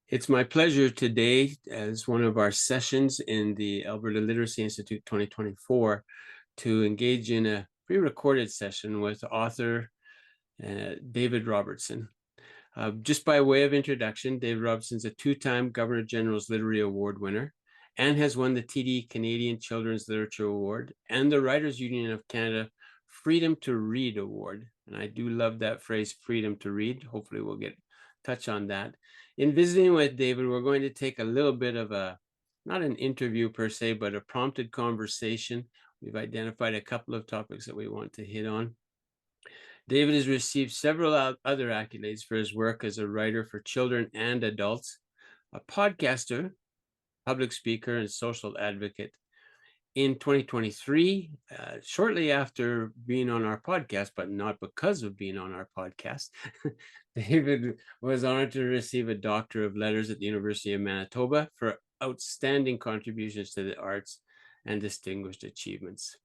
It's my pleasure today, as one of our sessions in the Alberta Literacy Institute 2024, to engage in a pre-recorded session with author David Robertson. Just by way of introduction, David Robertson is a two-time Governor General's Literary Award winner and has won the TD Canadian Children's Literature Award and the Writers' Union of Canada Freedom to Read Award. And I do love that phrase, freedom to read. Hopefully we'll get touch on that. In visiting with David, we're going to take a little bit of not an interview per se, but a prompted conversation. We've identified a couple of topics that we want to hit on. David has received several other accolades for his work as a writer for children and adults, a podcaster, public speaker, and social advocate. In 2023, shortly after being on our podcast, but not because of being on our podcast, David was honored to receive a Doctor of Letters at the University of Manitoba for outstanding contributions to the arts and distinguished achievements.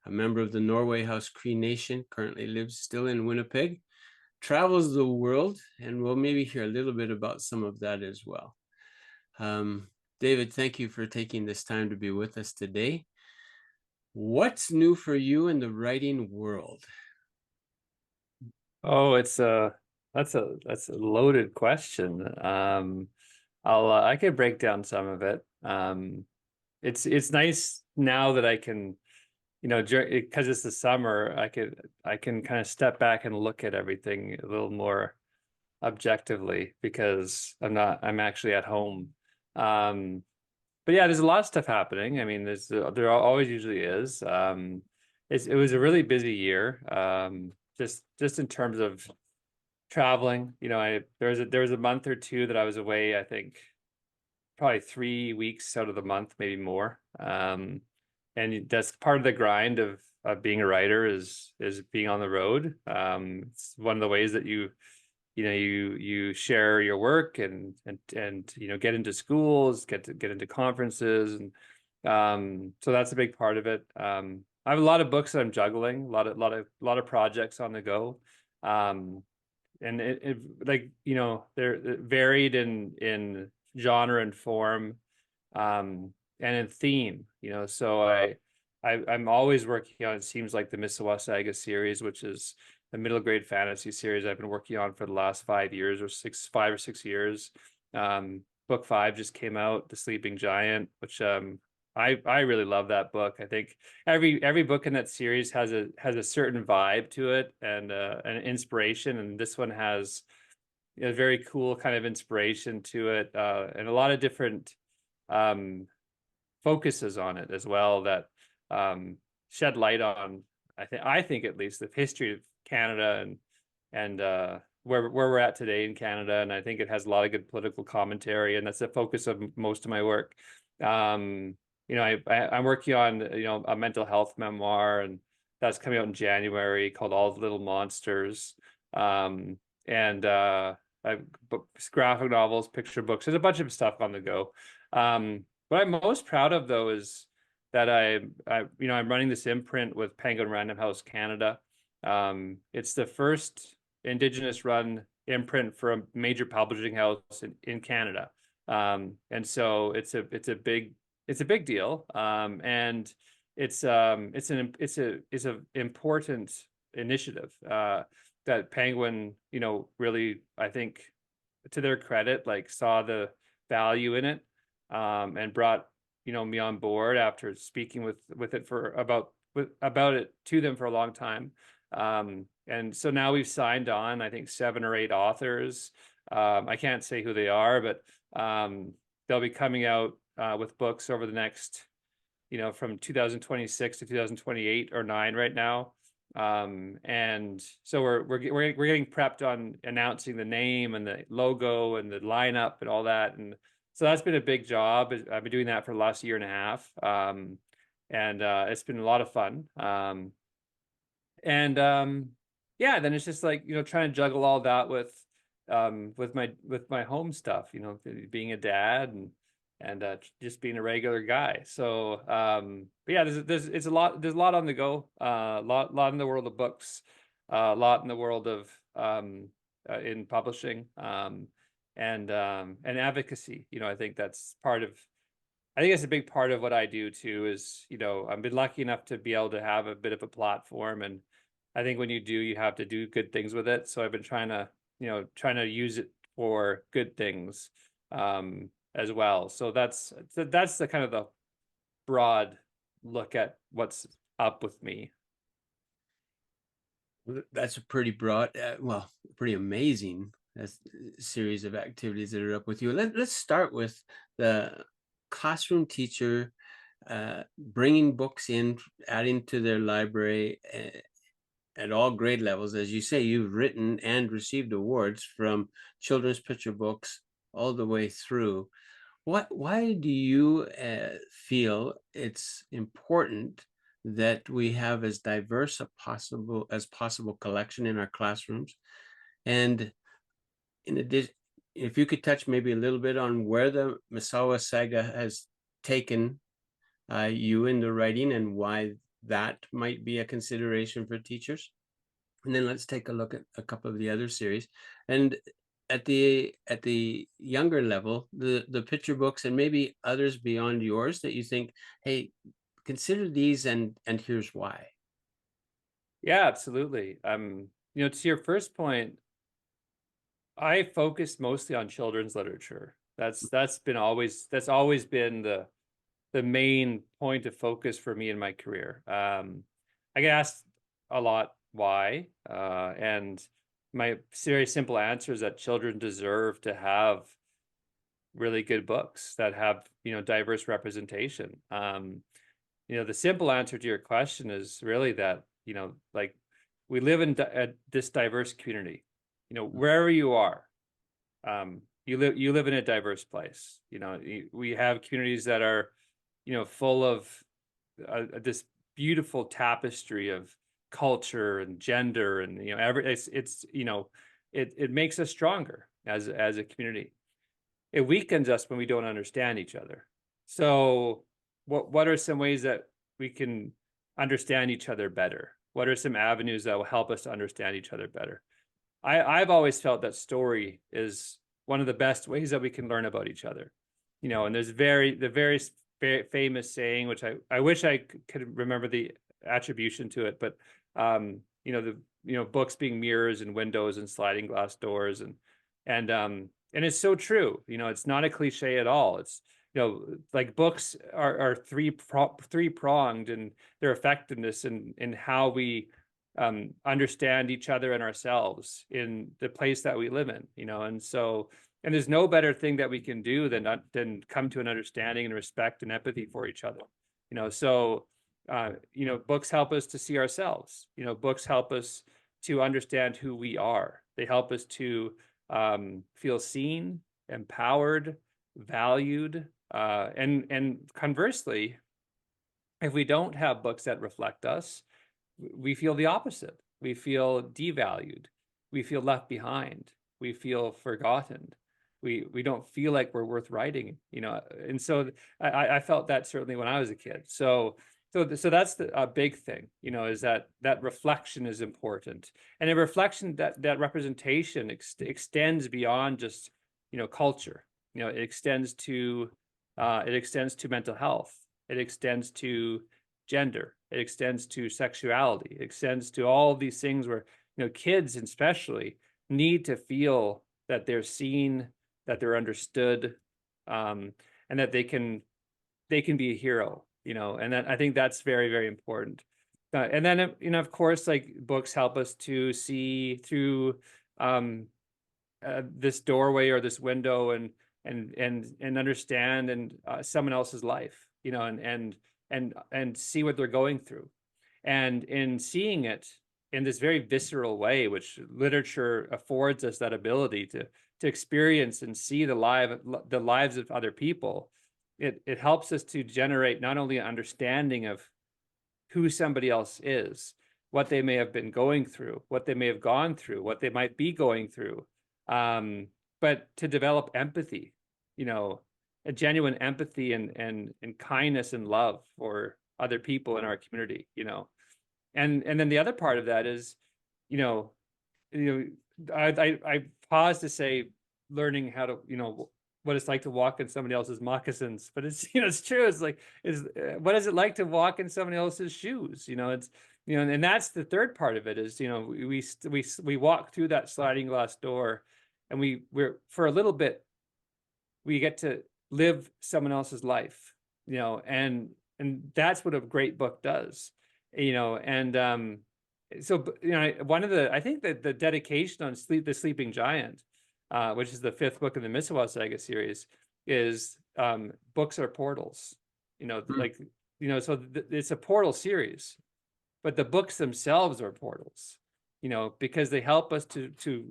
A member of the Norway House Cree Nation, currently lives still in Winnipeg, travels the world, and we'll maybe hear a little bit about some of that as well. David, thank you for taking this time to be with us today. What's new for you in the writing world? Oh, that's a loaded question. I could break down some of it. It's nice now that I can, because it's the summer, I can kind of step back and look at everything a little more objectively because I'm actually at home. But yeah, there's a lot of stuff happening. I mean, there always usually is. It was a really busy year. Just in terms of traveling, there was a month or two that I was away. I think probably 3 weeks out of the month, maybe more. And that's part of the grind of being a writer is being on the road. It's one of the ways that you share your work and get into schools, get into conferences, and so that's a big part of it. I have a lot of books that I'm juggling, a lot of projects on the go, and they're varied in genre and form, and in theme. So I'm always working on, it seems like, the Mississauga series, which is a middle grade fantasy series I've been working on for the last 5 years or 6 years. Book 5 just came out, The Sleeping Giant, which I really love that book. I think every book in that series has a certain vibe to it and an inspiration, and this one has a very cool kind of inspiration to it, and a lot of different focuses on it as well that shed light on, I think at least, the history of Canada and where we're at today in Canada. And I think it has a lot of good political commentary, and that's the focus of most of my work. I'm working on a mental health memoir, and that's coming out in January, called All the Little Monsters. And I've graphic novels, picture books. There's a bunch of stuff on the go. What I'm most proud of, though, is that I'm running this imprint with Penguin Random House Canada. It's the first Indigenous run imprint for a major publishing house in Canada. And so it's a big deal. And it's an important initiative that Penguin, really, I think, to their credit, saw the value in it, and brought me on board after speaking with it for about it to them for a long time. And so now we've signed on, I think, 7 or 8 authors. I can't say who they are, but they'll be coming out with books over the next, from 2026 to 2028 or 9 right now. And so we're getting prepped on announcing the name and the logo and the lineup and all that. And so that's been a big job. I've been doing that for the last year and a half. And it's been a lot of fun. Yeah, then it's just trying to juggle all that with my home stuff, being a dad and just being a regular guy. So but yeah, there's a lot on the go, a lot in the world of books, a lot in the world of in publishing, and advocacy. I think that's part of, I think it's a big part of what I do too, is, I've been lucky enough to be able to have a bit of a platform. And I think when you do, you have to do good things with it. So I've been trying to use it for good things as well. So that's the kind of the broad look at what's up with me. That's a pretty broad, well, pretty amazing series of activities that are up with you. Let's start with the classroom teacher bringing books in, adding to their library at all grade levels. As you say, you've written and received awards from children's picture books all the way through. Why do you feel it's important that we have as diverse as possible collection in our classrooms? And in addition, if you could touch maybe a little bit on where the Misawa saga has taken you in the writing and why that might be a consideration for teachers. And then let's take a look at a couple of the other series. And at the younger level, the picture books and maybe others beyond yours that you think, hey, consider these and here's why. Yeah, absolutely. To your first point, I focused mostly on children's literature. That's always been the main point of focus for me in my career. I get asked a lot why, and my very simple answer is that children deserve to have really good books that have diverse representation. The simple answer to your question is really that like we live in this diverse community. Wherever you are, you live in a diverse place. We have communities that are full of this beautiful tapestry of culture and gender, and it makes us stronger as a community. It weakens us when we don't understand each other. So what are some ways that we can understand each other better? What are some avenues that will help us to understand each other better? I've always felt that story is one of the best ways that we can learn about each other. And there's the very famous saying, which I wish I could remember the attribution to it, but books being mirrors and windows and sliding glass doors, and it's so true. It's not a cliche at all. It's like books are three pronged in their effectiveness in how we understand each other and ourselves in the place that we live in. And there's no better thing that we can do than come to an understanding and respect and empathy for each other. Books help us to see ourselves. Books help us to understand who we are. They help us to feel seen, empowered, valued, and conversely, if we don't have books that reflect us, we feel the opposite. We feel devalued. We feel left behind. We feel forgotten. We don't feel like we're worth writing, and so I felt that certainly when I was a kid. So that's a big thing, is that reflection is important, and a reflection that representation extends beyond just culture. It extends to mental health. It extends to gender. It extends to sexuality. It extends to all of these things where kids especially need to feel that they're seen, that they're understood, and that they can be a hero. And that, I think that's very, very important. And then of course, like books help us to see through this doorway or this window and understand someone else's life, and see what they're going through. And in seeing it in this very visceral way, which literature affords us that ability to experience and see the lives of other people, it helps us to generate not only an understanding of who somebody else is, what they may have been going through, what they may have gone through, what they might be going through, but to develop empathy, a genuine empathy and kindness and love for other people in our community, and then the other part of that is, I pause to say, learning how to, what it's like to walk in somebody else's moccasins, but it's, it's true. It's like, what is it like to walk in somebody else's shoes? It's, and that's the third part of it is, we walk through that sliding glass door, and we're for a little bit, we get to live someone else's life, and that's what a great book does, and so one of the, I think that the dedication on the Sleeping Giant, which is the fifth book in the Mistawag Saga series, is books are portals. Mm. So it's a portal series, but the books themselves are portals. Because they help us to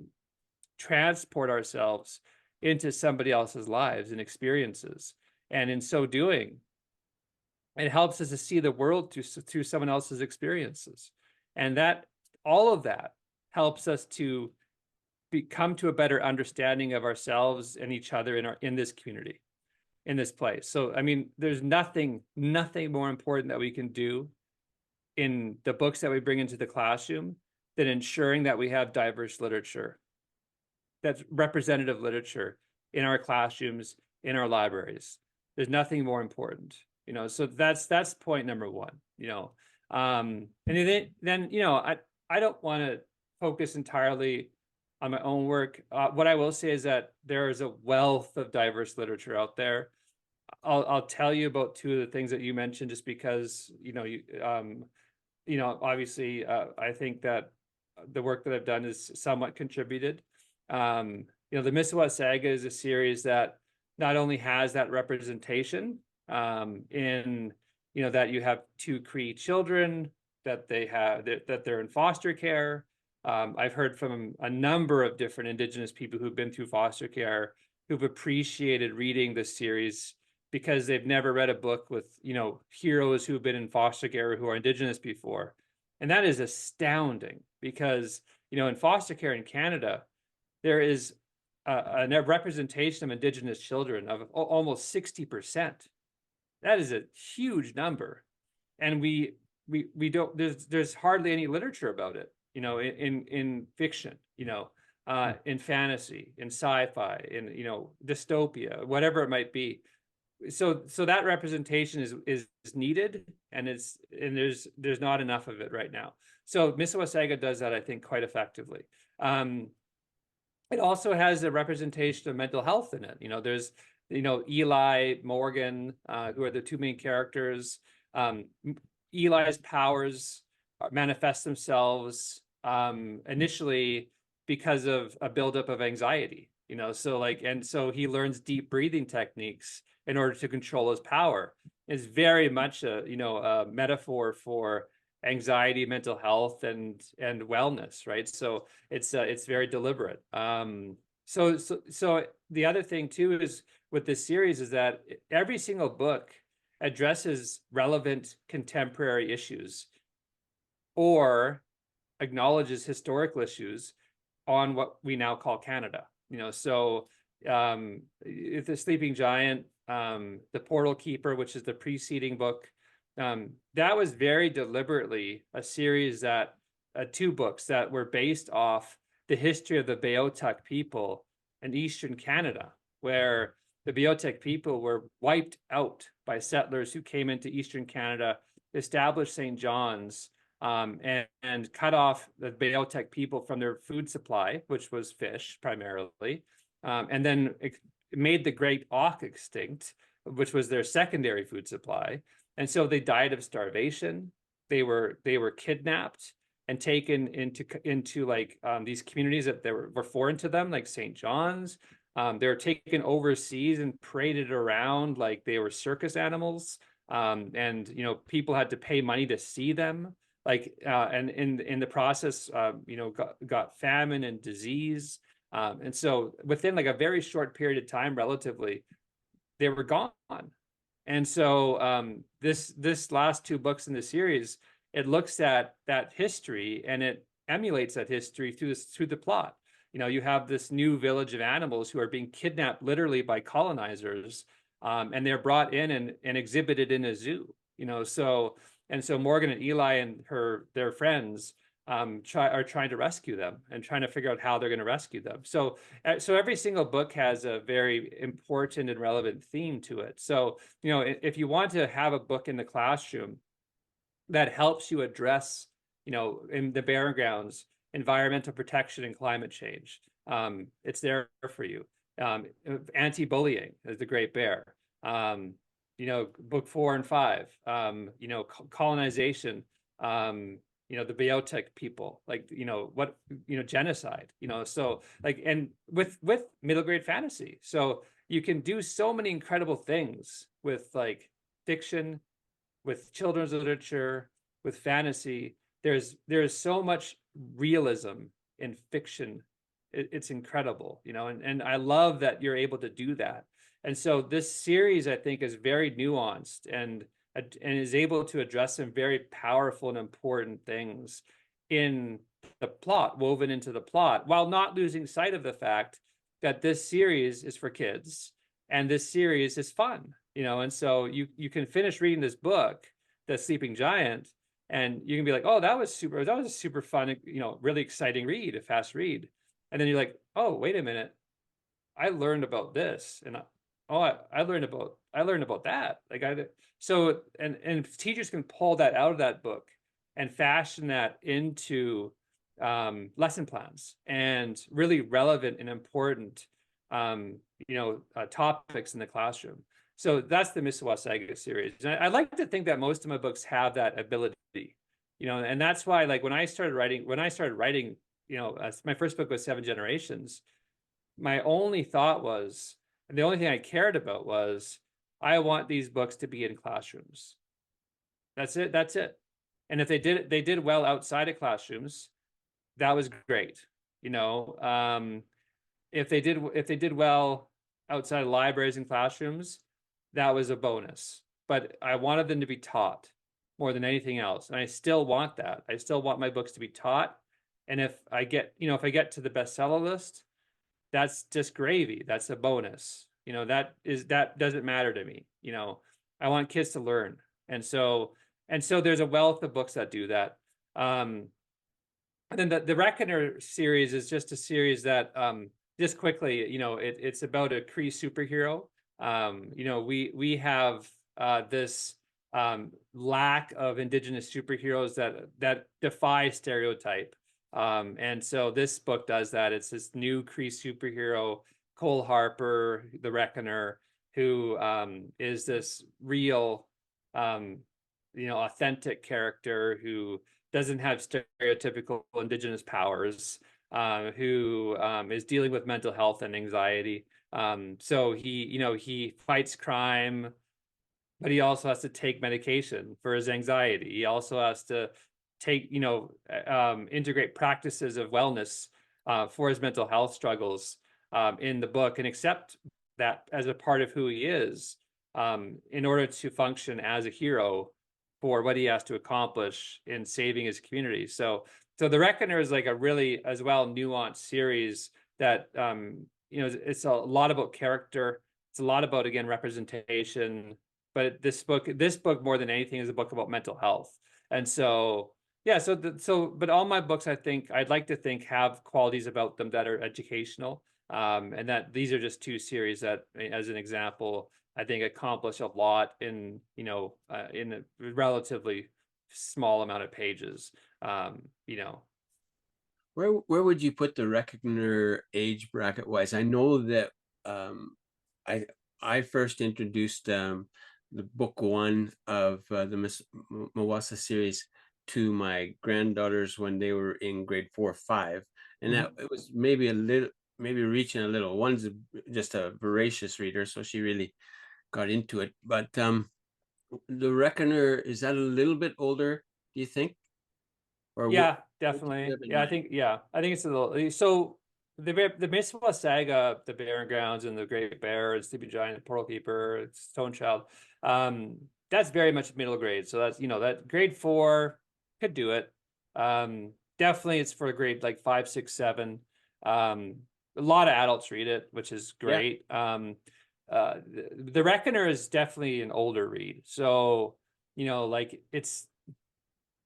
transport ourselves into somebody else's lives and experiences, and in so doing, it helps us to see the world through someone else's experiences, and that all of that helps us to come to a better understanding of ourselves and each other in this community, in this place. So I mean, there's nothing more important that we can do in the books that we bring into the classroom than ensuring that we have diverse literature, that's representative literature in our classrooms, in our libraries. There's nothing more important, so that's point number one. And then I don't want to focus entirely on my own work. What I will say is that there is a wealth of diverse literature out there. I'll tell you about two of the things that you mentioned, just because obviously I think that the work that I've done is somewhat contributed. The Mistawag Saga is a series that not only has that representation in that you have two Cree children, that they're in foster care. I've heard from a number of different Indigenous people who've been through foster care who've appreciated reading this series because they've never read a book with heroes who've been in foster care who are Indigenous before. And that is astounding because in foster care in Canada, there is a representation of Indigenous children of almost 60%. That is a huge number, and we don't. There's hardly any literature about it. In fiction, in fantasy, in sci-fi, in dystopia, whatever it might be. So that representation is needed, and there's not enough of it right now. So Mistawag Saga does that, I think, quite effectively. It also has a representation of mental health in it. There's Eli, Morgan, who are the two main characters. Eli's powers manifest themselves initially because of a buildup of anxiety. So he learns deep breathing techniques in order to control his power. It's very much a metaphor for anxiety, mental health, and wellness, right? So it's very deliberate. So the other thing too is with this series is that every single book addresses relevant contemporary issues or acknowledges historical issues on what we now call Canada. So The Sleeping Giant, The Portal Keeper, which is the preceding book, that was very deliberately a series that two books that were based off the history of the Beothuk people in Eastern Canada, where the Beothuk people were wiped out by settlers who came into Eastern Canada, established St. John's, and cut off the Beothuk people from their food supply, which was fish primarily, and then made the great auk extinct, which was their secondary food supply. And so they died of starvation. They were kidnapped and taken into like these communities that were foreign to them, like St. John's. They were taken overseas and paraded around like they were circus animals. And people had to pay money to see them. And in the process, got famine and disease. And so within like a very short period of time, relatively, they were gone. And so this last two books in the series, it looks at that history and it emulates that history through the plot. You have this new village of animals who are being kidnapped literally by colonizers, and they're brought in and exhibited in a zoo. So Morgan and Eli and their friends are trying to rescue them and trying to figure out how they're going to rescue them. So every single book has a very important and relevant theme to it. So, if you want to have a book in the classroom that helps you address, in the Barren Grounds, environmental protection and climate change, it's there for you. Anti-bullying is the Great Bear. Book 4 and 5. Colonization. The Beothuk people, like, genocide. So like, and with middle grade fantasy, so you can do so many incredible things with like fiction, with children's literature, with fantasy. There's so much realism in fiction. It's incredible, and I love that you're able to do that. And so this series, I think, is very nuanced and is able to address some very powerful and important things in the plot, woven into the plot, while not losing sight of the fact that this series is for kids and this series is fun. And so you can finish reading this book, The Sleeping Giant, and you can be like, oh, that was a super fun, really exciting read, a fast read. And then you're like, oh, wait a minute, I learned about this, and I learned about that. And teachers can pull that out of that book and fashion that into lesson plans and really relevant and important topics in the classroom. So that's the Mistwalk Saga series. And I like to think that most of my books have that ability, and that's why, like, when I started writing, my first book was 7 Generations. My only thought was, and the only thing I cared about was, I want these books to be in classrooms. That's it. And if they did well outside of classrooms, that was great. If they did well outside of libraries and classrooms, that was a bonus. But I wanted them to be taught more than anything else. And I still want that. I still want my books to be taught. And if I get to the bestseller list, that's just gravy. That's a bonus. That doesn't matter to me. I want kids to learn. And so there's a wealth of books that do that. And then the Reckoner series is just a series that, just quickly, it's about a Cree superhero. We have this lack of Indigenous superheroes that defy stereotype. And so this book does that. It's this new Cree superhero, Cole Harper, the Reckoner, who is this real, authentic character who doesn't have stereotypical Indigenous powers, who is dealing with mental health and anxiety. So he fights crime, but he also has to take medication for his anxiety. He also has to integrate practices of wellness for his mental health struggles in the book, and accept that as a part of who he is, in order to function as a hero for what he has to accomplish in saving his community. So The Reckoner is like a really, as well, nuanced series that, it's a lot about character. It's a lot about, again, representation. But this book more than anything is a book about mental health. And so, yeah, but all my books, I think, I'd like to think, have qualities about them that are educational. And that these are just 2 series that, as an example, I think accomplish a lot in a relatively small amount of pages. Where would you put the Reckoner age bracket wise? I know that I first introduced the book 1 of the Mawasa series to my granddaughters when they were in grade 4 or 5, and that it was maybe reaching a little. One's just a voracious reader, so she really got into it. But the Reckoner, is that a little bit older, do you think? Or yeah, definitely. Yeah, I think it's a little. So the Mistwalk Saga, the Barren Grounds, and the Great Bear, and Sleeping Giant, Portal Keeper, Stone Child, that's very much middle grade. So that's, that grade 4 could do it. Definitely it's for a grade like 5, 6, 7. A lot of adults read it, which is great. Yeah. The Reckoner is definitely an older read. So, like, it's,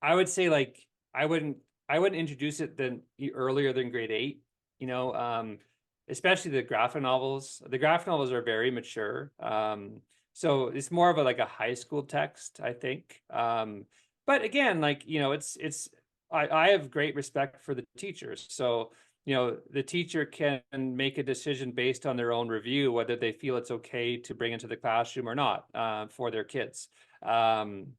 I would say, like, I I wouldn't introduce it then earlier than grade 8, you know, especially the graphic novels. The graphic novels are very mature. So it's more of a like a high school text, I think. But again, like, you know, I have great respect for the teachers. So, you know, the teacher can make a decision based on their own review, whether they feel it's okay to bring into the classroom or not, for their kids. You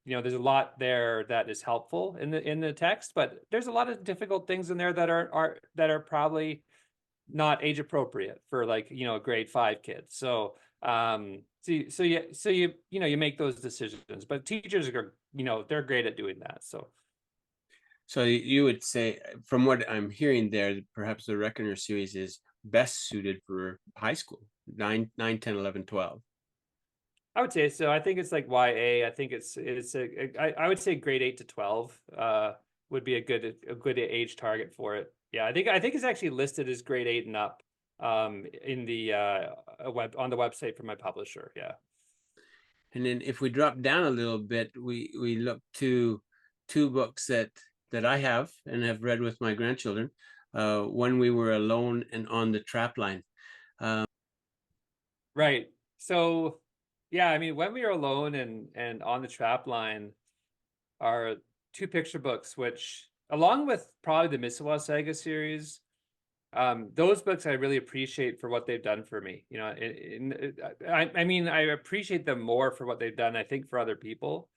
know, there's a lot there that is helpful in the text, but there's a lot of difficult things in there that are probably not age appropriate for, like, you know, a grade 5 kid. So you know, you make those decisions, but teachers are, you know, they're great at doing that. So you would say, from what I'm hearing there, perhaps the Reckoner series is best suited for high school, 9, 10, 11, 12. I would say so. I think it's like YA. I think I would say grade 8 to 12 would be a good age target for it. Yeah, I think it's actually listed as grade 8 and up in the on the website for my publisher. Yeah. And then if we drop down a little bit, we look to two books that I have and have read with my grandchildren. When We Were Alone and On the Trapline. Right. So yeah, I mean, When We Are Alone and On the Trap Line are two picture books, which, along with probably the Mississauga Saga series, those books I really appreciate for what they've done for me. You know, I mean, I appreciate them more for what they've done, I think, for other people.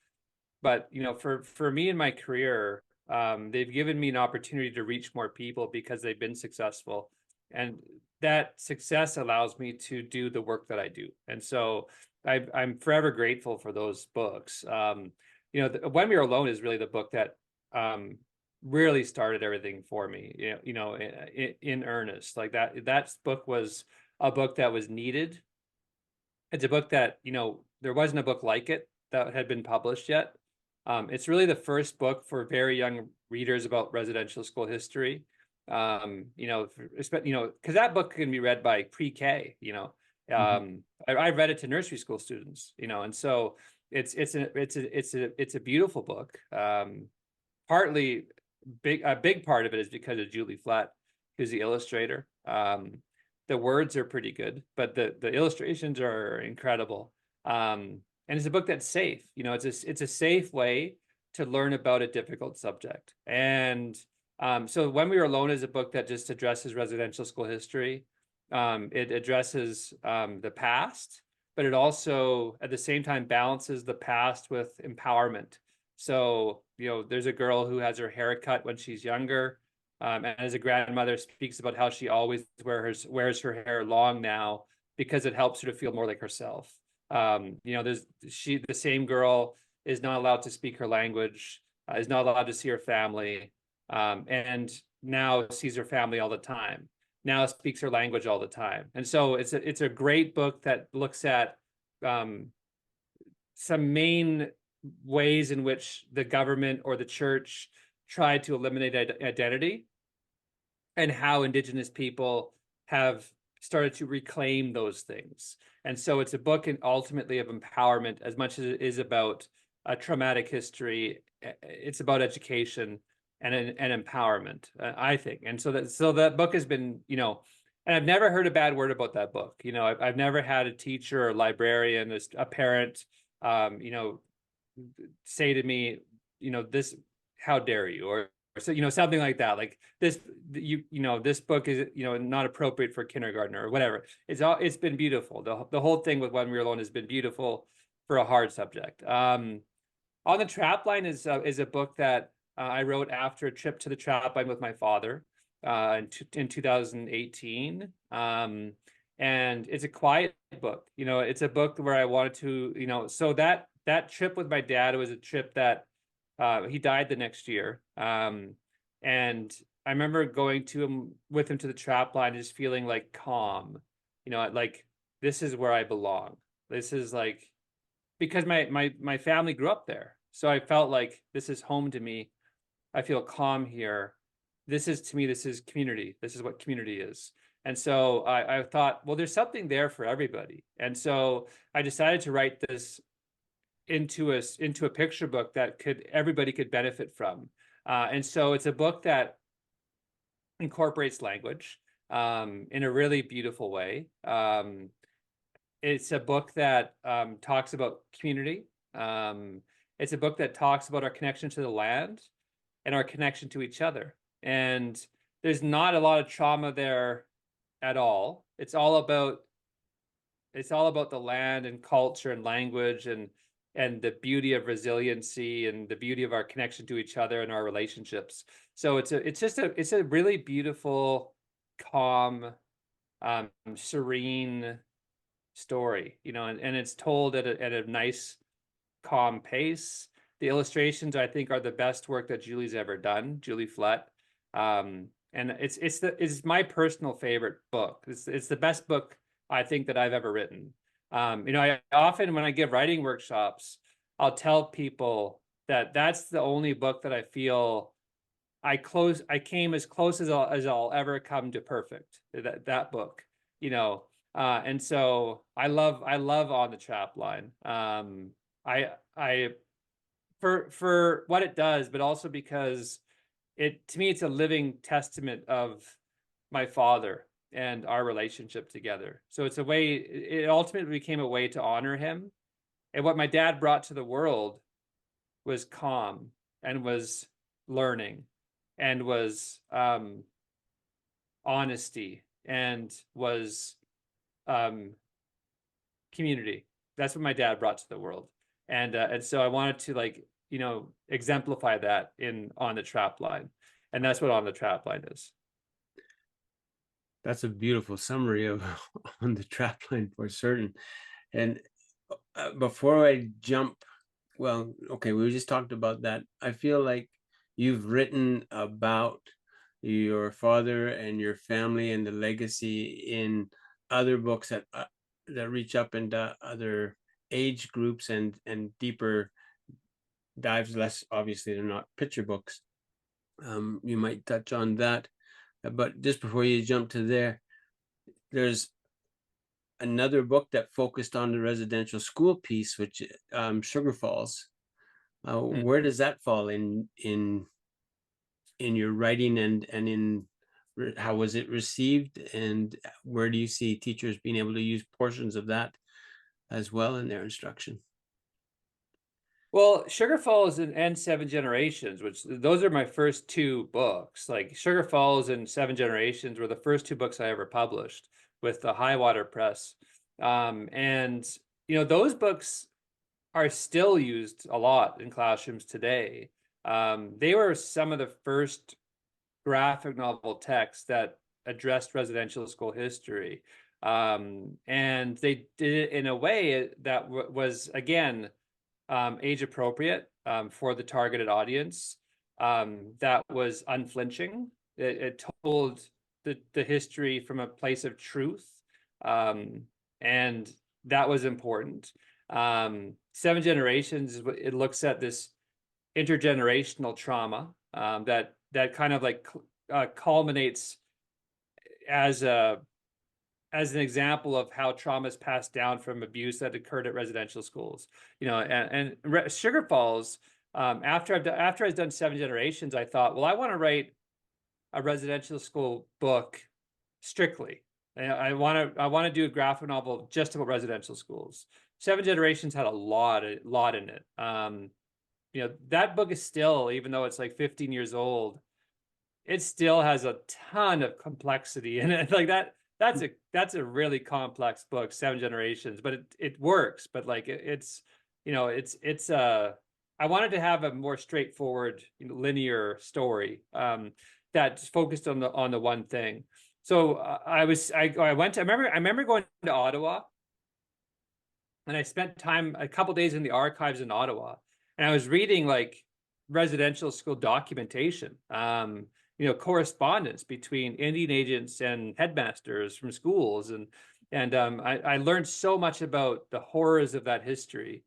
But, you know, for me in my career, they've given me an opportunity to reach more people because they've been successful, and that success allows me to do the work that I do. And so I'm forever grateful for those books. You know, When We Are Alone is really the book that really started everything for me. You know, in earnest. Like that book was a book that was needed. It's a book that, you know, there wasn't a book like it that had been published yet. It's really the first book for very young readers about residential school history. You know, because that book can be read by pre-K. You know, I read it to nursery school students. You know, and so it's a beautiful book. Partly a big part of it is because of Julie Flett, who's the illustrator. The words are pretty good, but the illustrations are incredible. And it's a book that's safe. You know, it's a safe way to learn about a difficult subject. And so When We Were Alone is a book that just addresses residential school history. It addresses the past, but it also at the same time balances the past with empowerment. So, you know, there's a girl who has her hair cut when she's younger. And as a grandmother, speaks about how she always wears her hair long now because it helps her to feel more like herself. You know, the same girl is not allowed to speak her language, is not allowed to see her family, and now sees her family all the time. Now speaks her language all the time, and so it's a great book that looks at some main ways in which the government or the church tried to eliminate identity, and how Indigenous people have started to reclaim those things. And so it's a book ultimately of empowerment as much as it is about a traumatic history. It's about education and empowerment, I think. And so that book has been, you know, and I've never heard a bad word about that book. You know, I've never had a teacher or librarian, a parent, you know, say to me, you know, this, how dare you, or so, you know, something like that. Like this, you know, this book is, you know, not appropriate for kindergartner or whatever. It's been beautiful. The whole thing with When We Were Alone has been beautiful for a hard subject. On the Trapline is a book that I wrote after a trip to the Trapline with my father in 2018. And it's a quiet book. You know, it's a book where I wanted to, you know, so that trip with my dad was a trip that he died the next year. And I remember going with him to the Trapline, just feeling like calm, you know, like this is where I belong. This is like, because my family grew up there. So I felt like this is home to me. I feel calm here. This is, to me, this is community. This is what community is. And so I thought, well, there's something there for everybody. And so I decided to write this into a picture book that everybody could benefit from. And so it's a book that incorporates language in a really beautiful way. It's a book that talks about community. It's a book that talks about our connection to the land and our connection to each other. And there's not a lot of trauma there at all. It's all about the land and culture and language and the beauty of resiliency and the beauty of our connection to each other and our relationships. So it's a really beautiful, calm, serene story, and it's told at a nice, calm pace. The illustrations, I think, are the best work that Julie's ever done, Julie Flett. And it's my personal favorite book. It's the best book I think that I've ever written. I often, when I give writing workshops, I'll tell people that that's the only book that I feel I came as close as I'll ever come to perfect. That book, and so I love On the Trap Line. I for what it does, but also because to me it's a living testament of my father and our relationship together. So it ultimately became a way to honor him. And what my dad brought to the world was calm and was learning and was honesty and was community. That's what my dad brought to the world. And so I wanted to exemplify that in On the Trap Line. And that's what On the Trap Line is. That's a beautiful summary of On the Trap Line for certain. And before I jump, well, okay, we just talked about that. I feel like you've written about your father and your family and the legacy in other books that reach up into other age groups and deeper dives. Less obviously, they're not picture books. You might touch on that, but just before you jump to there's another book that focused on the residential school piece, which Sugar Falls. Where does that fall in your writing and in how was it received, and where do you see teachers being able to use portions of that as well in their instruction? Well, Sugar Falls and Seven Generations, which those are my first two books. Like Sugar Falls and Seven Generations were the first two books I ever published with the Highwater Press. And those books are still used a lot in classrooms today. They were some of the first graphic novel texts that addressed residential school history. And they did it in a way that was, again, age appropriate for the targeted audience. That was unflinching. It told the history from a place of truth, and that was important. Seven Generations, it looks at this intergenerational trauma that kind of culminates as an example of how trauma is passed down from abuse that occurred at residential schools. And Sugar Falls, after I've done Seven Generations, I thought, well, I want to write a residential school book strictly. I want to do a graphic novel just about residential schools. Seven Generations had a lot in it. That book is still, even though it's like 15 years old, it still has a ton of complexity in it. Like that's a really complex book, Seven Generations, but it works. But like it's I wanted to have a more straightforward, linear story that's focused on the one thing. So I remember going to Ottawa, and I spent a couple days in the archives in Ottawa, and I was reading like residential school documentation, correspondence between Indian agents and headmasters from schools, and I learned so much about the horrors of that history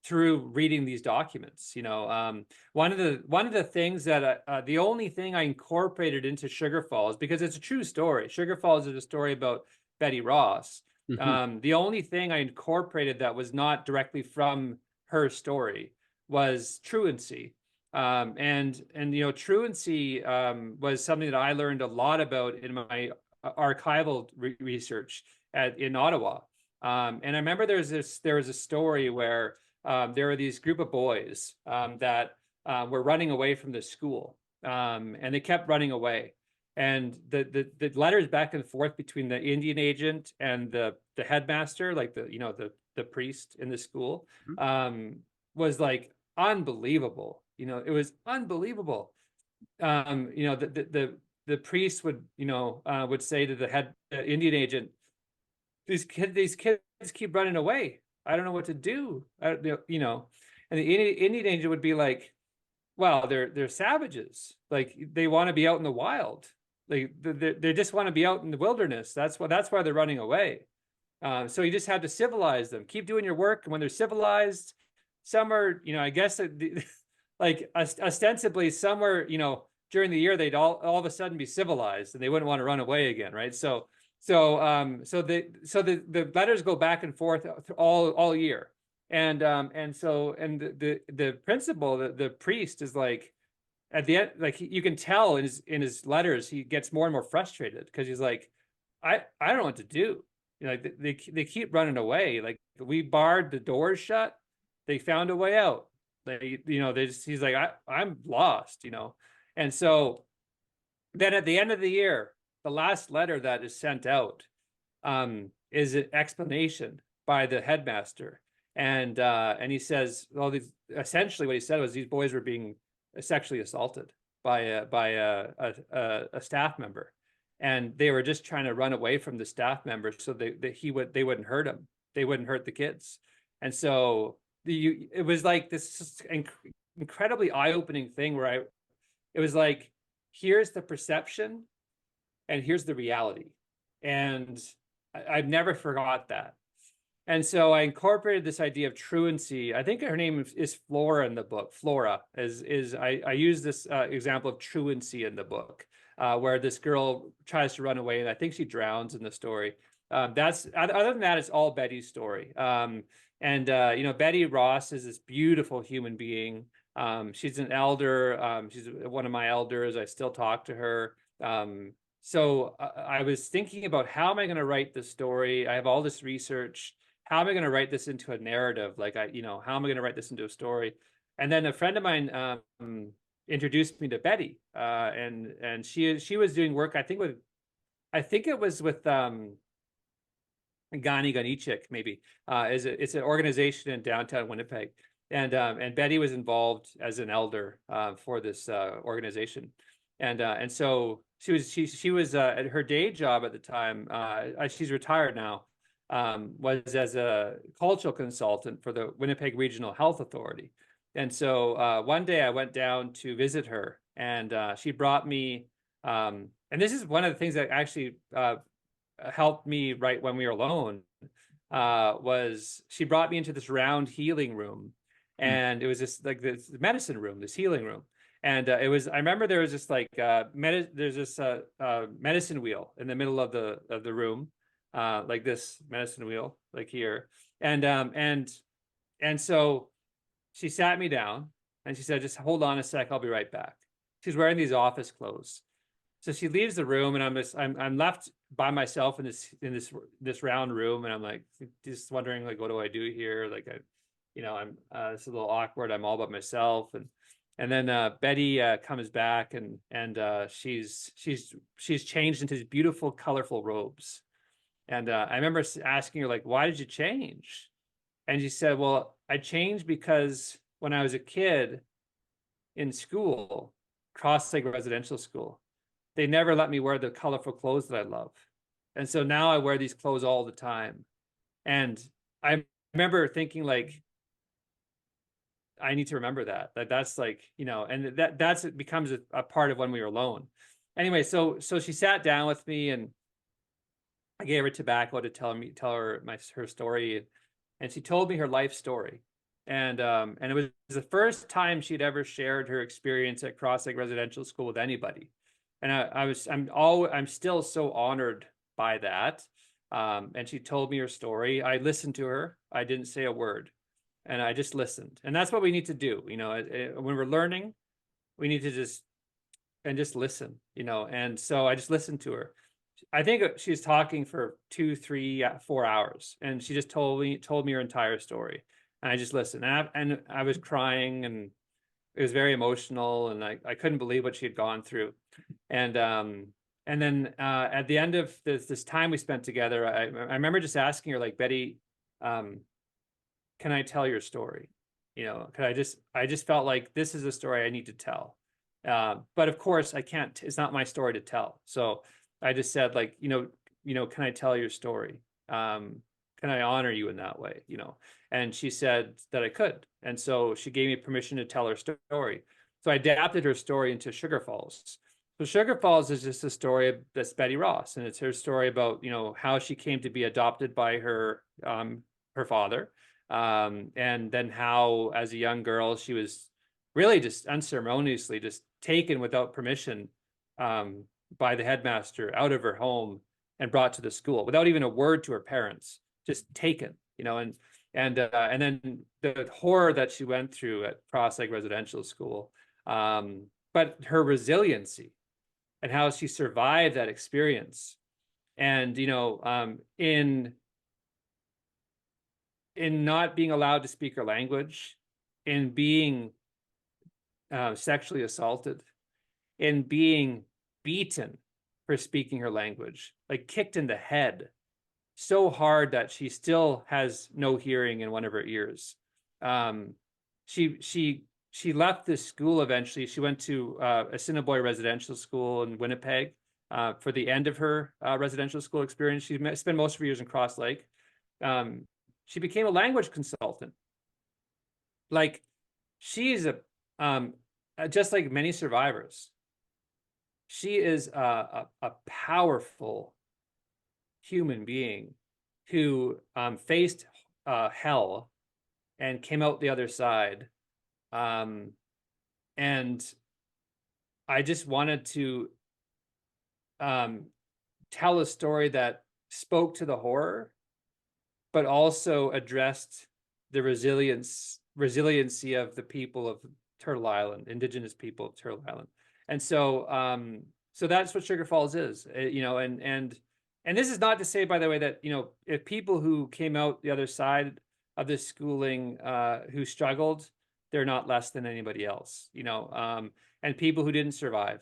through reading these documents. One of the things that the only thing I incorporated into Sugar Falls, because it's a true story. Sugar Falls is a story about Betty Ross. The only thing I incorporated that was not directly from her story was truancy. And you know, truancy was something that I learned a lot about in my archival research in Ottawa. And I remember there was a story where there were these group of boys that were running away from the school, and they kept running away. And the letters back and forth between the Indian agent and the headmaster, like the priest in the school, was like unbelievable. You know, it was unbelievable. You know, the priest would, would say to the head Indian agent, these kids keep running away. I don't know what to do. You know, and the Indian agent would be like, well, they're savages. Like they want to be out in the wild. Like they just want to be out in the wilderness. That's why they're running away. So you just have to civilize them. Keep doing your work, and when they're civilized, some are, I guess, like ostensibly, somewhere, during the year they'd all of a sudden be civilized, and they wouldn't want to run away again, right? So the letters go back and forth all year, and the principal, the priest, is like, at the end, like you can tell in his letters, he gets more and more frustrated because he's like, I don't know what to do. Like they keep running away. Like we barred the doors shut, they found a way out. He's like, I'm lost. And so then at the end of the year, the last letter that is sent out is an explanation by the headmaster, and he says, well, essentially what he said was these boys were being sexually assaulted by a staff member, and they were just trying to run away from the staff member so they wouldn't hurt him, they wouldn't hurt the kids. And so it was like this incredibly eye-opening thing where it was like, here's the perception and here's the reality, and I've never forgot that. And so I incorporated this idea of truancy. I think her name is Flora in the book. Flora I use this example of truancy in the book, where this girl tries to run away, and I think she drowns in the story. That's other than that, it's all Betty's story. Betty Ross is this beautiful human being. She's an elder. She's one of my elders. I still talk to her. So I was thinking about, how am I going to write this story? I have all this research. How am I going to write this into a narrative? How am I going to write this into a story? And then a friend of mine introduced me to Betty, and she was doing work, I think it was with Gani Ganichik, maybe. It's an organization in downtown Winnipeg, and Betty was involved as an elder for this organization, and so she was at her day job at the time. She's retired now. Was as a cultural consultant for the Winnipeg Regional Health Authority. And so one day I went down to visit her, and she brought me, and this is one of the things that actually helped me write When We Were Alone, was she brought me into this round healing room. And it was this medicine room, this healing room. And I remember there was this there's this medicine wheel in the middle of the room, like this medicine wheel, like here. And so she sat me down and she said, just hold on a sec, I'll be right back. She's wearing these office clothes. So she leaves the room, and I'm left by myself in this round room, and I'm like, just wondering, like, what do I do here? Like, I'm it's a little awkward. I'm all by myself. And then Betty comes back, and she's changed into these beautiful, colorful robes. And I remember asking her, like, why did you change? And she said, well, I changed because when I was a kid in school, Cross Lake Residential School, they never let me wear the colorful clothes that I love. And so now I wear these clothes all the time. And I remember thinking, like, I need to remember that. That's like, and that's it becomes a part of When We Were Alone. Anyway, so she sat down with me, and I gave her tobacco to tell her her story, and she told me her life story, and it was the first time she'd ever shared her experience at Cross Lake Residential School with anybody, and I'm still so honored by that. And she told me her story. I listened to her. I didn't say a word, and I just listened, and that's what we need to do. When we're learning, we need to just listen, and so I just listened to her. I think she was talking for 2, 3, 4 hours, and she just told me her entire story, and I just listened, and I was crying, and it was very emotional, and I couldn't believe what she had gone through, and then at the end of this time we spent together, I remember just asking her, like, Betty, can I tell your story? Cause I just felt like this is a story I need to tell. But of course I can't, it's not my story to tell. So I just said, like, can I tell your story? Can I honor you in that way? And she said that I could. And so she gave me permission to tell her story. So I adapted her story into Sugar Falls. So Sugar Falls is just a story that's Betty Ross, and it's her story about, how she came to be adopted by her father, and then how, as a young girl, she was really just unceremoniously just taken without permission, by the headmaster out of her home and brought to the school without even a word to her parents, just taken, and then the horror that she went through at Prospect Residential School, but her resiliency and how she survived that experience, and in not being allowed to speak her language, in being sexually assaulted, in being beaten for speaking her language, like kicked in the head so hard that she still has no hearing in one of her ears. She left this school eventually. She went to Assiniboia Residential School in Winnipeg for the end of her residential school experience. She spent most of her years in Cross Lake. She became a language consultant. Like, she's just like many survivors, she is a powerful human being who faced hell and came out the other side. And I just wanted to tell a story that spoke to the horror, but also addressed the resiliency of the people of Turtle Island, Indigenous people of Turtle Island. And so that's what Sugar Falls is, and this is not to say, by the way, that, if people who came out the other side of this schooling, who struggled, they're not less than anybody else, and people who didn't survive,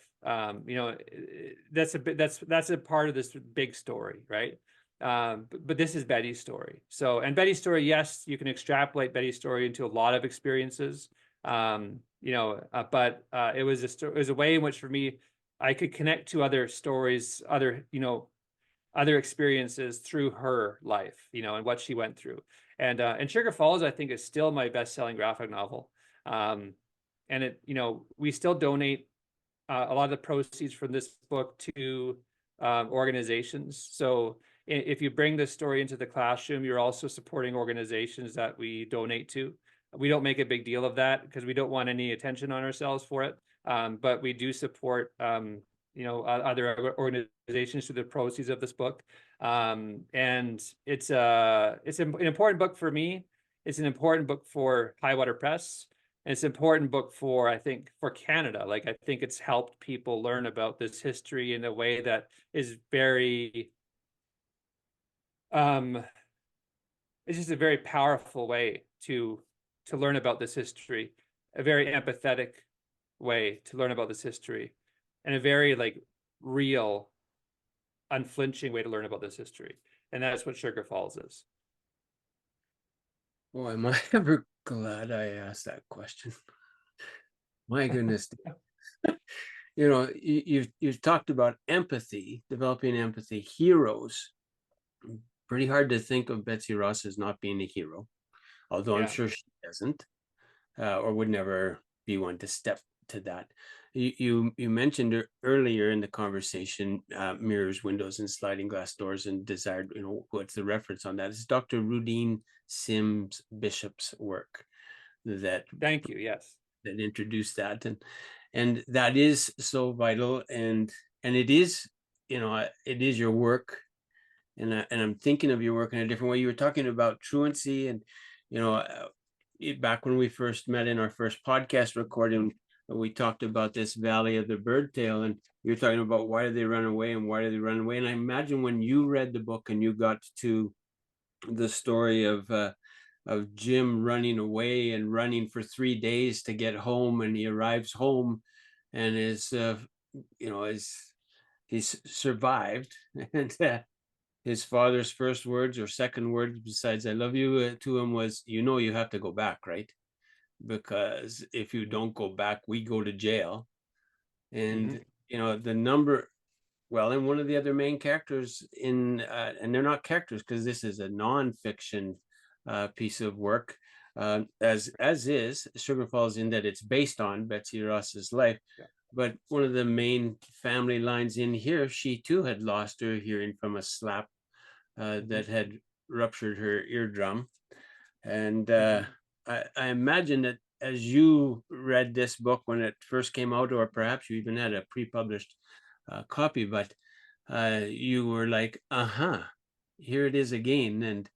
that's a part of this big story, right? But this is Betty's story. So, and Betty's story, yes, you can extrapolate Betty's story into a lot of experiences. But it was a way in which, for me, I could connect to other stories, other experiences through her life, and what she went through. And Sugar Falls, I think, is still my best-selling graphic novel. And we still donate a lot of the proceeds from this book to organizations. So if you bring this story into the classroom, you're also supporting organizations that we donate to. We don't make a big deal of that because we don't want any attention on ourselves for it. But we do support, other organizations through the proceeds of this book. And it's an important book for me. It's an important book for Highwater Press. And it's an important book I think, for Canada. Like, I think it's helped people learn about this history in a way that is very, it's just a very powerful way to learn about this history, a very empathetic way to learn about this history, and a very, like, real, unflinching way to learn about this history. And that's what Sugar Falls is. Boy, am I ever glad I asked that question. My goodness. You've talked about empathy, developing empathy, heroes. Pretty hard to think of Betsy Ross as not being a hero, although I'm sure she doesn't, or would never be one to step to that. You mentioned earlier in the conversation, mirrors, windows, and sliding glass doors, and desired, what's the reference on that? It's Dr. Rudine Sims Bishop's work that Thank you. Yes. that introduced that, and that is so vital, and it is, it is your work, and I'm thinking of your work in a different way. You were talking about truancy, and back when we first met in our first podcast recording, we talked about this Valley of the Bird Tail, and you're talking about why did they run away and why did they run away. And I imagine when you read the book and you got to the story of Jim running away and running for 3 days to get home, and he arrives home and is he's survived, and his father's first words or second words besides "I love you" to him was, you have to go back, right? Because if you don't go back, we go to jail. Hmm. And the number, well, and one of the other main characters in and they're not characters because this is a nonfiction piece of work, as is Sugar Falls, in that it's based on Betsy Ross's life. Yeah. But one of the main family lines in here, she too had lost her hearing from a slap Hmm. that had ruptured her eardrum. And Hmm. I imagine that as you read this book when it first came out, or perhaps you even had a pre-published copy, but you were like, here it is again. And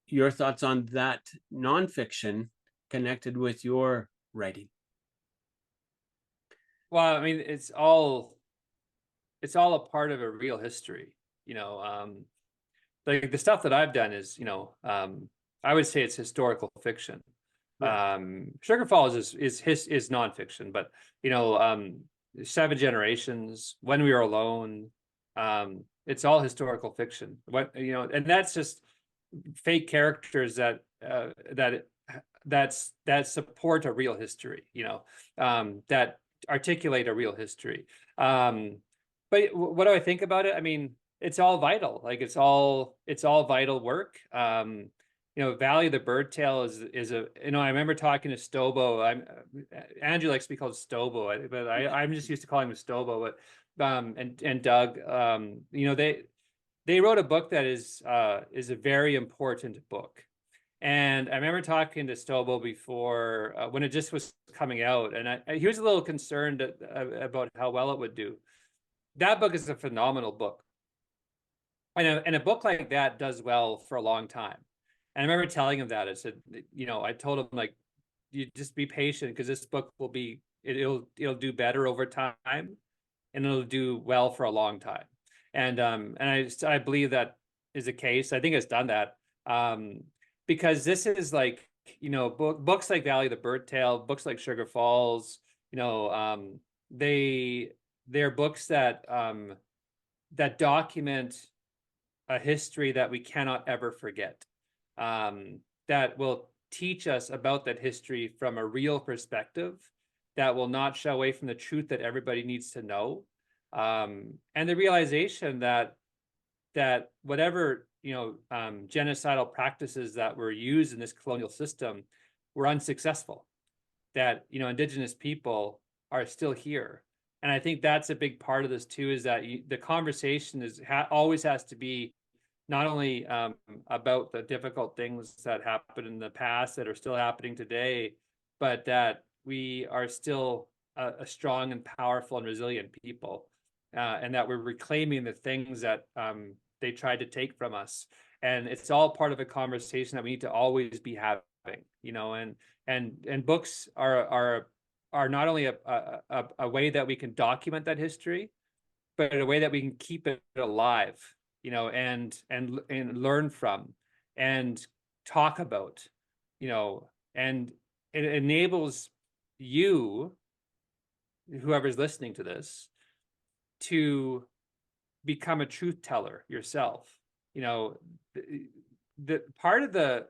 your thoughts on that nonfiction connected with your writing. Well, I mean, it's all a part of a real history, like the stuff that I've done is, I would say it's historical fiction. Yeah. Sugar Falls is nonfiction, but you know, um, Seven Generations, When We Were Alone, it's all historical fiction. And that's just fake characters that support a real history, that articulate a real history. But what do I think about it? I mean, it's all vital. Like it's all vital work. Valley of the Bird Tail is a, I remember talking to Stobo. Andrew likes to be called Stobo, but I'm just used to calling him Stobo. But and Doug, they wrote a book that is a very important book. And I remember talking to Stobo before when it just was coming out, and he was a little concerned about how well it would do. That book is a phenomenal book, and a book like that does well for a long time. And I remember telling him that. I said, I told him, like, you just be patient because this book it'll do better over time, and it'll do well for a long time. And I believe that is the case. I think it's done that, because this is like, books like Valley of the Bird Tail, books like Sugar Falls, they're books that document a history that we cannot ever forget, that will teach us about that history from a real perspective, that will not shy away from the truth that everybody needs to know, and the realization that whatever genocidal practices that were used in this colonial system were unsuccessful, that indigenous people are still here. And I think that's a big part of this too, is that the conversation always has to be not only about the difficult things that happened in the past that are still happening today, but that we are still a strong and powerful and resilient people, and that we're reclaiming the things that they tried to take from us. And it's all part of a conversation that we need to always be having, and books are not only a way that we can document that history, but a way that we can keep it alive, and learn from and talk about, and it enables you, whoever's listening to this, to become a truth teller yourself. The part of the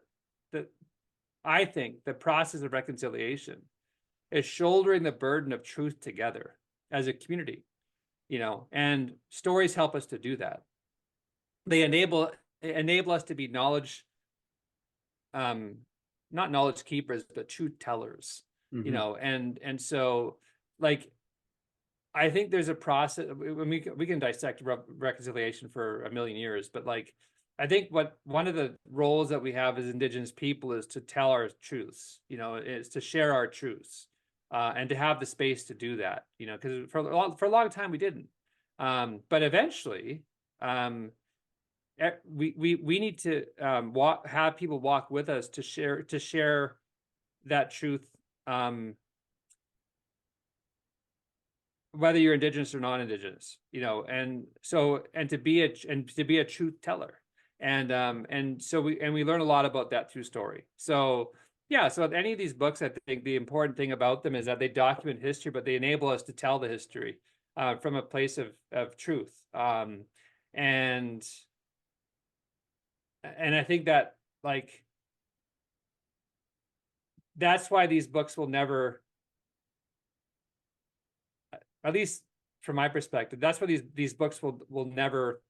I think the process of reconciliation is shouldering the burden of truth together as a community, and stories help us to do that. They enable us to be knowledge, not knowledge keepers, but truth tellers, Mm-hmm. and so, like, I think there's a process. We can dissect reconciliation for a million years, but, like, I think one of the roles that we have as Indigenous people is to tell our truths, is to share our truths, and to have the space to do that, because for a long time we didn't. But eventually, we need to have people walk with us to share that truth, whether you're indigenous or non-indigenous, and so and to be a truth teller, and so we learn a lot about that through story. So yeah, so any of these books, I think the important thing about them is that they document history, but they enable us to tell the history from a place of truth, and and I think that, like, that's why these books will never, at least from my perspective, that's why these books will never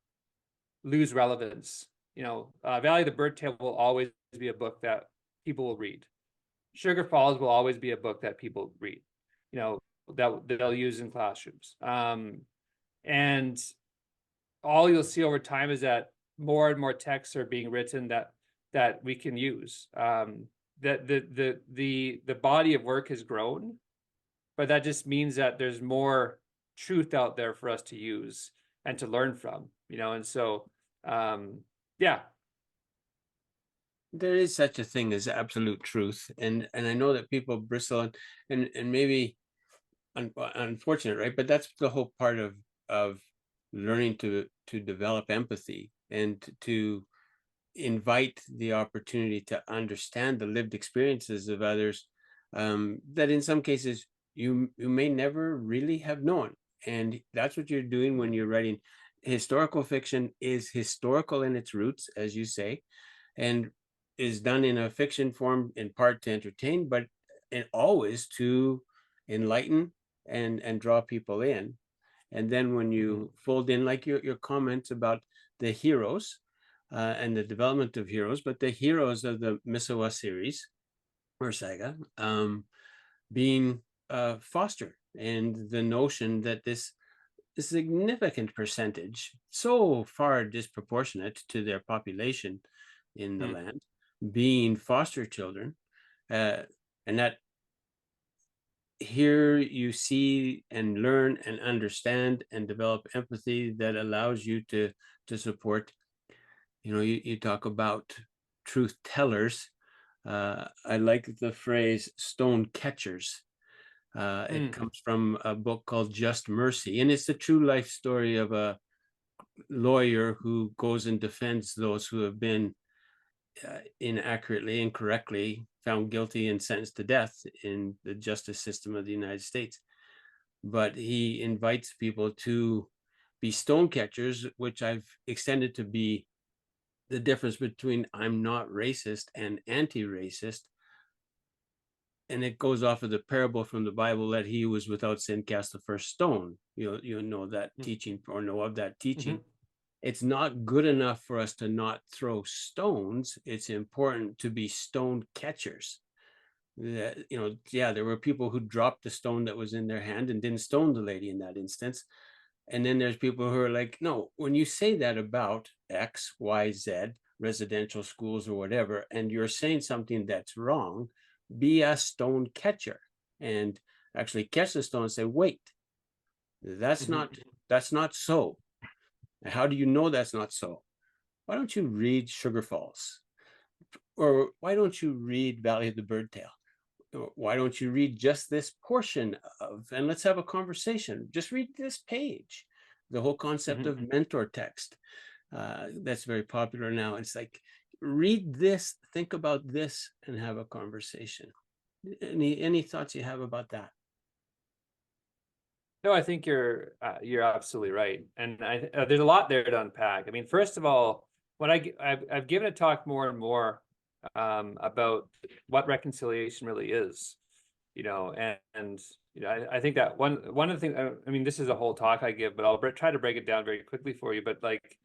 lose relevance. Valley of the Bird Tail will always be a book that people will read. Sugar Falls will always be a book that people read, that they'll use in classrooms. And all you'll see over time is that more and more texts are being written that we can use. That the body of work has grown, but that just means that there's more truth out there for us to use and to learn from, and so yeah. There is such a thing as absolute truth, and I know that people bristle and maybe unfortunate, right? But that's the whole part of learning to develop empathy and to invite the opportunity to understand the lived experiences of others, that in some cases you may never really have known. And that's what you're doing when you're writing. Historical fiction is historical in its roots, as you say, and is done in a fiction form in part to entertain, but always to enlighten and draw people in. And then when you fold in, like your comments about the heroes and the development of heroes, but the heroes of the Misawa series or saga, being fostered, and the notion that this significant percentage, so far disproportionate to their population in the land, being foster children, and that here you see and learn and understand and develop empathy that allows you to support. You talk about truth tellers. I like the phrase stone catchers. It comes from a book called Just Mercy, and it's the true life story of a lawyer who goes and defends those who have been inaccurately, incorrectly found guilty and sentenced to death in the justice system of the United States. But he invites people to be stone catchers, which I've extended to be the difference between I'm not racist and anti-racist. And it goes off of the parable from the Bible that he who was without sin cast the first stone. You know that teaching, or know of that teaching. It's not good enough for us to not throw stones. It's important to be stone catchers. That, there were people who dropped the stone that was in their hand and didn't stone the lady in that instance. And then there's people who are like, no, when you say that about X, Y, Z, residential schools or whatever, and you're saying something that's wrong, be a stone catcher and actually catch the stone and say, wait, that's not so. How do you know that's not so? Why don't you read Sugar Falls? Or why don't you read Valley of the Bird Tail? Or why don't you read just this portion of, and let's have a conversation. Just read this page. The whole concept of mentor text, that's very popular now. It's like, read this, think about this, and have a conversation. Any thoughts you have about that? No, I think you're absolutely right, and there's a lot there to unpack. I mean, first of all, when I've given a talk more and more about what reconciliation really is, and I think that one of the things, I mean, this is a whole talk I give, but I'll try to break it down very quickly for you. But like,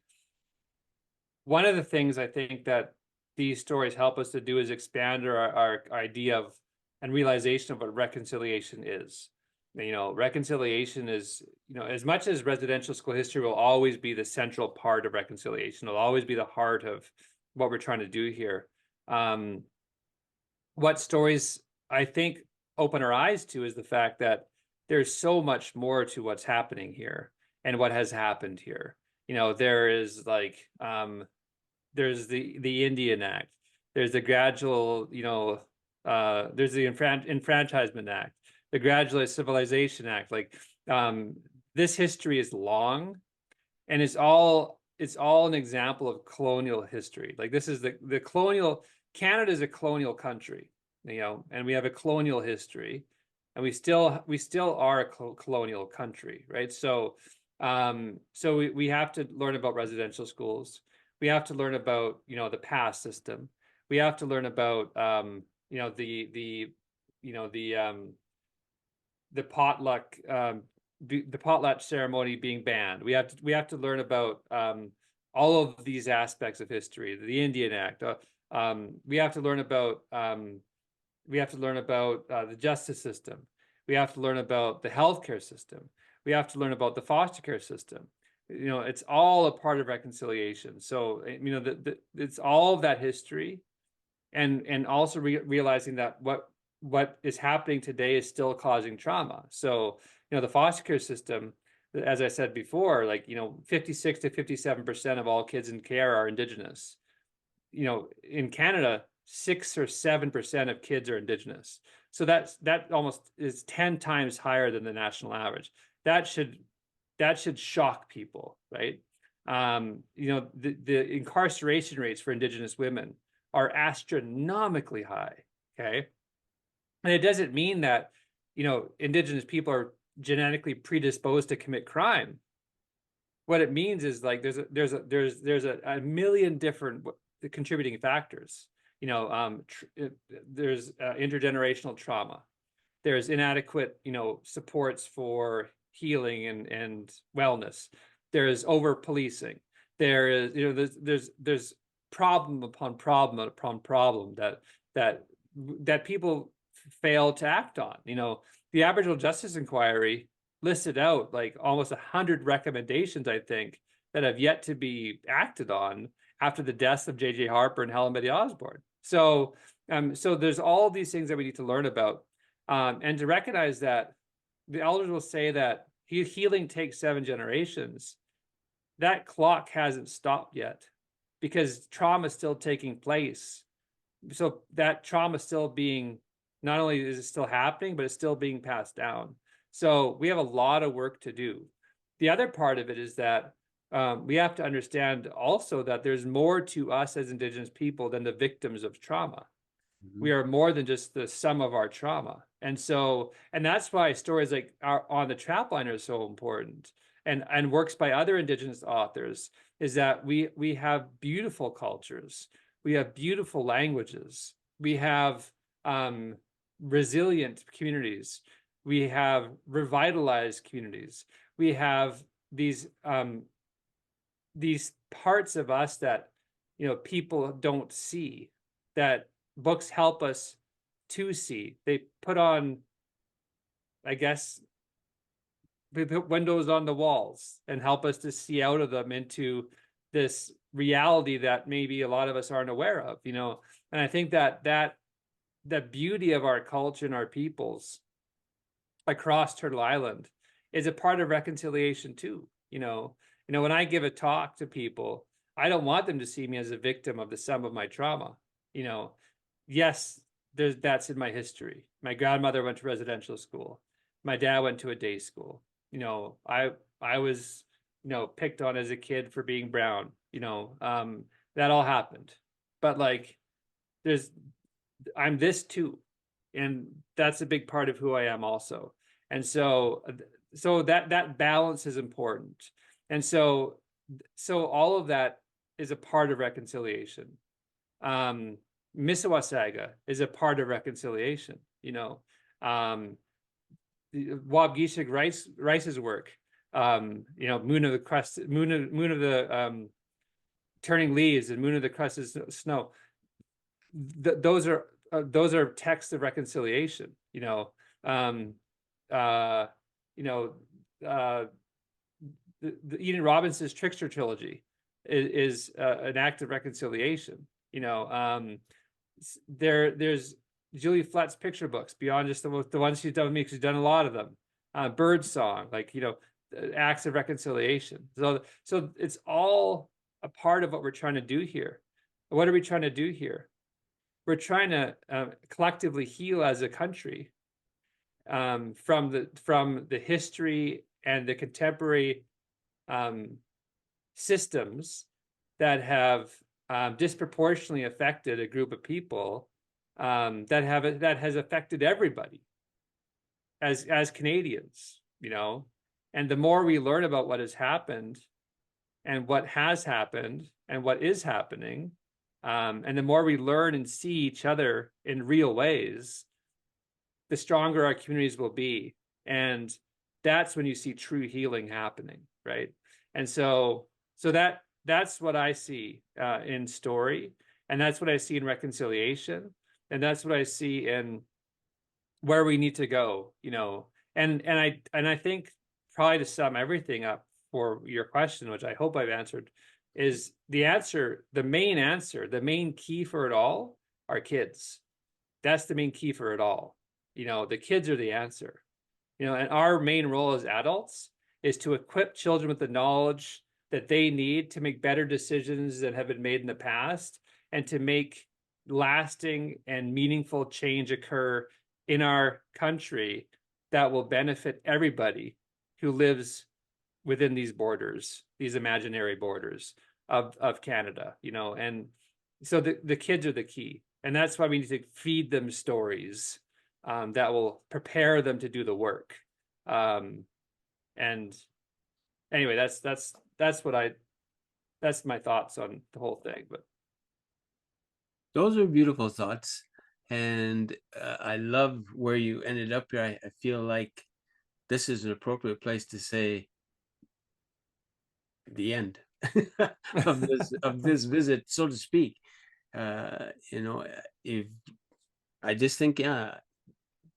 one of the things I think that these stories help us to do is expand our idea of and realization of what reconciliation is. Reconciliation is, as much as residential school history will always be the central part of reconciliation, it'll always be the heart of what we're trying to do here. What stories, I think, open our eyes to is the fact that there's so much more to what's happening here and what has happened here. There is like, there's the Indian Act, there's the gradual, there's the Enfranchisement Act, the Gradual Civilization Act. Like, This history is long, and it's all an example of colonial history. Like, this is the colonial, Canada is a colonial country, and we have a colonial history, and we still are a colonial country, right? So we have to learn about residential schools. We have to learn about, the pass system. We have to learn about, the potluck, the potluck ceremony being banned. We have to learn about, all of these aspects of history, the Indian Act. We have to learn about the justice system. We have to learn about the healthcare system. We have to learn about the foster care system. It's all a part of reconciliation. So, it's all of that history, and also realizing that what is happening today is still causing trauma. So, the foster care system, as I said before, 56 to 57% of all kids in care are Indigenous. In Canada, 6 or 7% of kids are Indigenous. So that almost is 10 times higher than the national average. That should shock people, right? The incarceration rates for Indigenous women are astronomically high. Okay. And it doesn't mean that, Indigenous people are genetically predisposed to commit crime. What it means is, like, there's a million different contributing factors. There's intergenerational trauma. There's inadequate, supports for healing and wellness. There's over policing. There is, there's problem upon problem upon problem that people fail to act on. The Aboriginal Justice Inquiry listed out like almost 100 recommendations, I think, that have yet to be acted on after the deaths of J.J. Harper and Helen Betty Osborne. So there's all these things that we need to learn about, and to recognize that the elders will say that healing takes 7 generations. That clock hasn't stopped yet, because trauma is still taking place. So that trauma is still being, not only is it still happening, but it's still being passed down. So we have a lot of work to do. The other part of it is that we have to understand also that there's more to us as Indigenous people than the victims of trauma. Mm-hmm. We are more than just the sum of our trauma. And that's why stories like On the Trapline are so important, and works by other Indigenous authors, is that we have beautiful cultures. We have beautiful languages. We have resilient communities. We have revitalized communities. We have these parts of us that people don't see, that books help us to see. They put on, I guess, they put windows on the walls and help us to see out of them into this reality that maybe a lot of us aren't aware of. And I think that the beauty of our culture and our peoples across Turtle Island is a part of reconciliation too. When I give a talk to people, I don't want them to see me as a victim of the sum of my trauma. Yes, that's in my history. My grandmother went to residential school. My dad went to a day school. I was, picked on as a kid for being brown. That all happened. But I'm this too, and that's a big part of who I am also. And so that balance is important. And so all of that is a part of reconciliation. Mississauga is a part of reconciliation. Waubgeshig Rice's work, Moon of the Turning Leaves and Moon of the Crusted Snow. Those are texts of reconciliation. The Eden Robinson's Trickster trilogy is an act of reconciliation. There's Julie Flett's picture books, beyond just the ones she's done with me, because she's done a lot of them. Bird Song, acts of reconciliation. So it's all a part of what we're trying to do here. What are we trying to do here? We're trying to collectively heal as a country, from the history and the contemporary systems that have disproportionately affected a group of people, that has affected everybody as Canadians, and the more we learn about what has happened and what has happened and what is happening, and the more we learn and see each other in real ways, the stronger our communities will be. And that's when you see true healing happening, right? And so that's what I see in story, and that's what I see in reconciliation, and that's what I see in where we need to go, and I think, probably to sum everything up for your question, which I hope I've answered, is the main key for it all are kids. That's the main key for it all. The kids are the answer. And our main role as adults is to equip children with the knowledge that they need to make better decisions than have been made in the past, and to make lasting and meaningful change occur in our country that will benefit everybody who lives within these borders, these imaginary borders of Canada, and so the kids are the key. And that's why we need to feed them stories that will prepare them to do the work. And anyway, that's my thoughts on the whole thing. But those are beautiful thoughts, and I love where you ended up here. I feel like this is an appropriate place to say the end of this visit, so to speak. If I just think, yeah,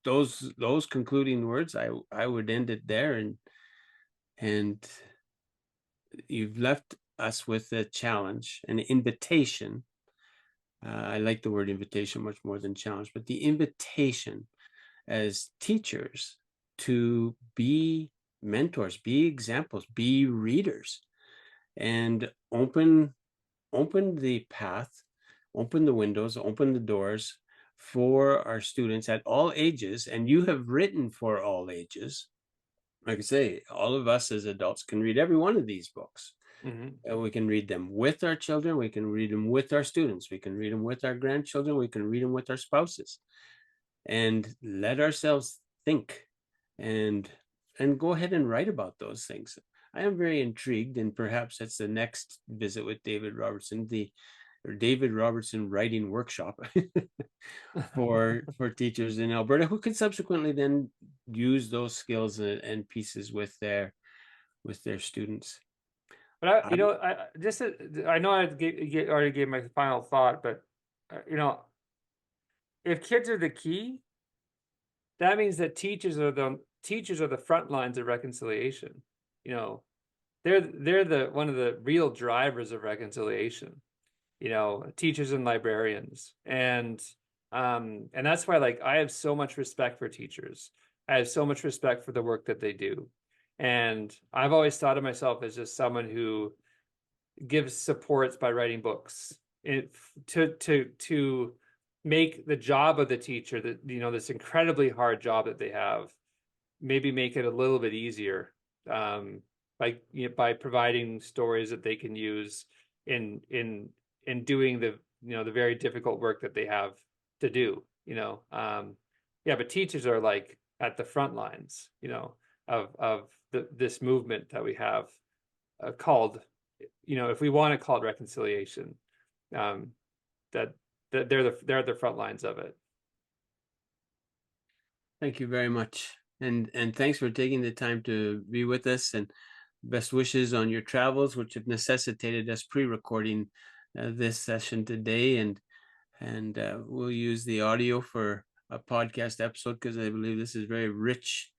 those concluding words, I would end it there, and you've left us with a challenge, an invitation. I like the word invitation much more than challenge, but the invitation as teachers to be mentors, be examples, be readers, and open the path, open the windows, open the doors for our students at all ages. And you have written for all ages. Like I say, all of us as adults can read every one of these books. And we can read them with our children, we can read them with our students, we can read them with our grandchildren, we can read them with our spouses, and let ourselves think and go ahead and write about those things. I am very intrigued, and perhaps that's the next visit with David Robertson, the David Robertson writing workshop for teachers in Alberta, who could subsequently then use those skills and pieces with their students. But I know I already gave my final thought, but if kids are the key, that means that teachers are the front lines of reconciliation. They're the one of the real drivers of reconciliation. Teachers and librarians, and that's why, like, I have so much respect for teachers. I have so much respect for the work that they do. And I've always thought of myself as just someone who gives supports by writing books to make the job of the teacher, that this incredibly hard job that they have, maybe make it a little bit easier, by providing stories that they can use in doing the the very difficult work that they have to do. But teachers are like at the front lines, of this movement that we have, called, if we want to call it reconciliation, that they're the front lines of it. Thank you very much, and thanks for taking the time to be with us, and best wishes on your travels, which have necessitated us pre-recording this session today, and we'll use the audio for a podcast episode, because I believe this is very rich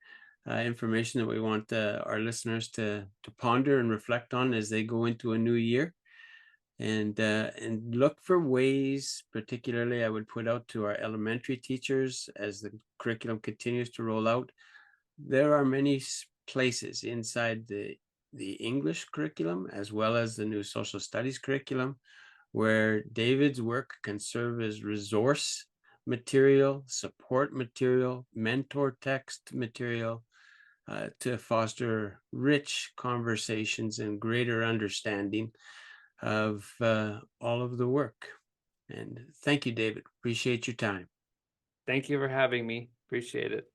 information that we want our listeners to ponder and reflect on as they go into a new year, and look for ways. Particularly, I would put out to our elementary teachers, as the curriculum continues to roll out, there are many places inside the English curriculum, as well as the new social studies curriculum, where David's work can serve as resource material, support material, mentor text material to foster rich conversations and greater understanding of all of the work. And thank you, David. Appreciate your time. Thank you for having me. Appreciate it.